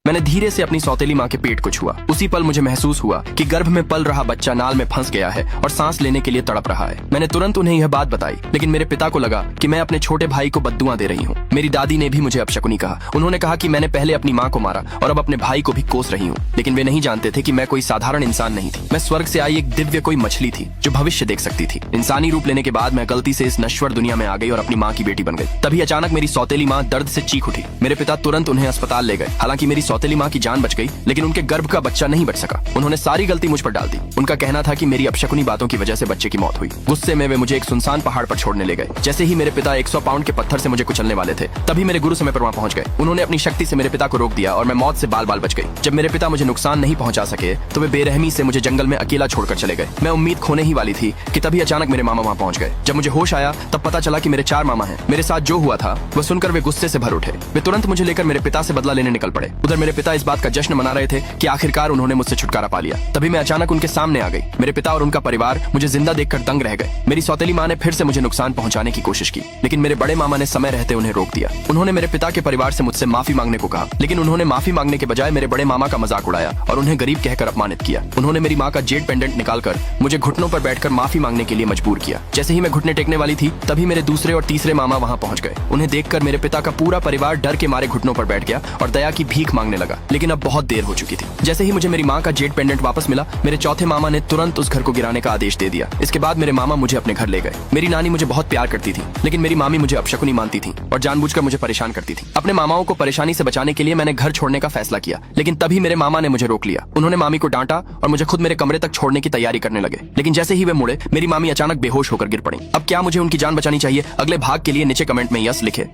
मैंने धीरे से अपनी सौतेली माँ के पेट को छुआ। उसी पल मुझे महसूस हुआ कि गर्भ में पल रहा बच्चा नाल में फंस गया है और सांस लेने के लिए तड़प रहा है। मैंने तुरंत उन्हें यह बात बताई, लेकिन मेरे पिता को लगा कि मैं अपने छोटे भाई को बद्दुआ दे रही हूँ। मेरी दादी ने भी मुझे अपशकुनी कहा। उन्होंने कहा कि मैंने पहले अपनी माँ को मारा और अब अपने भाई को भी कोस रही हूँ। लेकिन वे नहीं जानते थे कि मैं कोई साधारण इंसान नहीं थी। मैं स्वर्ग से आई एक दिव्य कोई मछली थी जो भविष्य देख सकती थी। इंसानी रूप लेने के बाद मैं गलती से इस नश्वर दुनिया में आ गई और अपनी माँ की बेटी बन गई। तभी अचानक मेरी सौतेली माँ दर्द से चीख उठी। मेरे पिता तुरंत उन्हें अस्पताल ले गए। हालांकि मेरी सौतेली माँ की जान गई, लेकिन उनके गर्भ का बच्चा नहीं बच सका। उन्होंने सारी गलती मुझ पर डाल दी। उनका कहना था कि मेरी अपशकुनी बातों की वजह से बच्चे की मौत हुई। गुस्से में वे मुझे एक सुनसान पहाड़ पर छोड़ने ले गए। जैसे ही मेरे पिता 100 पाउंड के पत्थर से मुझे कुचलने वाले थे, तभी मेरे गुरु समय पर वहां पहुंच गए। उन्होंने अपनी शक्ति से मेरे पिता को रोक दिया और मैं मौत से बाल बाल बच गई। जब मेरे पिता मुझे नुकसान नहीं पहुंचा सके तो वे बेरहमी से मुझे जंगल में अकेला छोड़कर चले गए। मैं उम्मीद खोने ही वाली थी कि तभी अचानक मेरे मामा वहां पहुंच गए। जब मुझे होश आया तब पता चला कि मेरे 4 मामा हैं। मेरे साथ जो हुआ था वह सुनकर वे गुस्से से भर उठे। वे तुरंत मुझे लेकर मेरे पिता से बदला लेने निकल पड़े। उधर मेरे पिता इस बात का जश्न मना रहे थे कि आखिरकार उन्होंने मुझसे छुटकारा पा लिया। तभी मैं अचानक उनके सामने आ गई। मेरे पिता और उनका परिवार मुझे जिंदा देखकर दंग रह गए। मेरी सौतेली माँ ने फिर से मुझे नुकसान पहुंचाने की कोशिश की, लेकिन मेरे बड़े मामा ने समय रहते उन्हें रोक दिया। उन्होंने मेरे पिता के परिवार से मुझसे माफी मांगने को कहा, लेकिन उन्होंने माफी मांगने के बजाय मेरे बड़े मामा का मजाक उड़ाया और उन्हें गरीब कहकर अपमानित किया। उन्होंने मेरी माँ का जेड पेंडेंट निकालकर मुझे घुटनों पर बैठकर माफी मांगने के लिए मजबूर किया। जैसे ही मैं घुटने टेकने वाली थी, तभी मेरे दूसरे और तीसरे मामा वहाँ पहुंच गए। उन्हें देखकर मेरे पिता का पूरा परिवार डर के मारे घुटनों पर बैठ गया और दया की भीख मांगने लगा। लेकिन अब बहुत देर हो चुकी थी। जैसे ही मुझे मेरी माँ का जेड पेंडेंट वापस मिला, मेरे चौथे मामा ने तुरंत उस घर को गिराने का आदेश दे दिया। इसके बाद मेरे मामा मुझे अपने घर ले गए। मेरी नानी मुझे बहुत प्यार करती थी, लेकिन मेरी मामी मुझे अपशकुनी मानती थी और जानबूझकर मुझे परेशान करती थी। अपने मामाओं को परेशानी से बचाने के लिए मैंने घर छोड़ने का फैसला किया, लेकिन तभी मेरे मामा ने मुझे रोक लिया। उन्होंने मामी को डांटा और मुझे खुद मेरे कमरे तक छोड़ने की तैयारी करने लगे। लेकिन जैसे ही वे मुड़े, मेरी मामी अचानक बेहोश होकर गिर पड़ी। अब क्या मुझे उनकी जान बचानी चाहिए? अगले भाग के लिए नीचे कमेंट में यस लिखे।